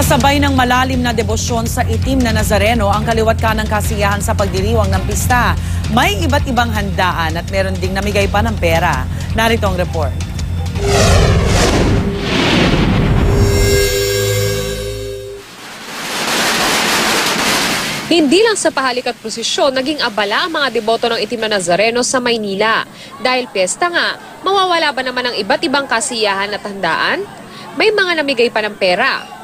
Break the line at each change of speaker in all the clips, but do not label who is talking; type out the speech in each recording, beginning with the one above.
Kasabay ng malalim na debosyon sa itim na Nazareno ang kaliwat kanang kasiyahan sa pagdiriwang ng pista. May iba't ibang handaan at meron ding namigay pa ng pera. Narito ang report.
Hindi lang sa pahalik at prosesyon, naging abala ang mga deboto ng itim na Nazareno sa Maynila. Dahil piyesta nga, mawawala ba naman ang iba't ibang kasiyahan at handaan? May mga namigay pa ng pera.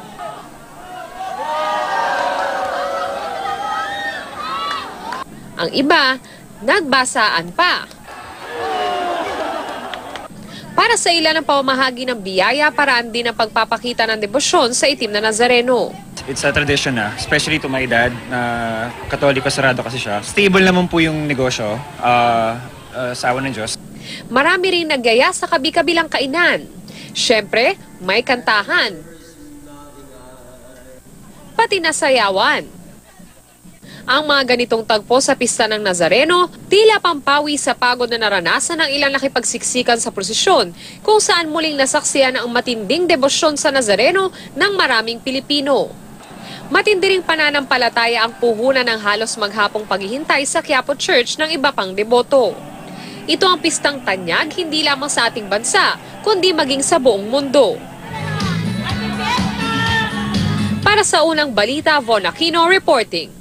Ang iba, nagbasaan pa. Para sa ilan ang pamamahagi ng biyaya, paraan din ang pagpapakita ng debosyon sa itim na Nazareno.
It's a tradition na, especially to my dad, na Katoliko, sarado kasi siya. Stable naman po yung negosyo, sa awa ng Diyos.
Marami ring nagyaya sa kabi-kabilang kainan. Siyempre, may kantahan. Pati nasayawan. Ang mga ganitong tagpo sa pista ng Nazareno, tila pampawi sa pagod na naranasan ng ilang nakipagsiksikan sa prosesyon, kung saan muling nasaksiyan ang matinding debosyon sa Nazareno ng maraming Pilipino. Matindi ring pananampalataya ang puhunan ng halos maghapong paghihintay sa Quiapo Church ng iba pang deboto. Ito ang pistang tanyag hindi lamang sa ating bansa, kundi maging sa buong mundo. Para sa unang balita, Von Aquino reporting.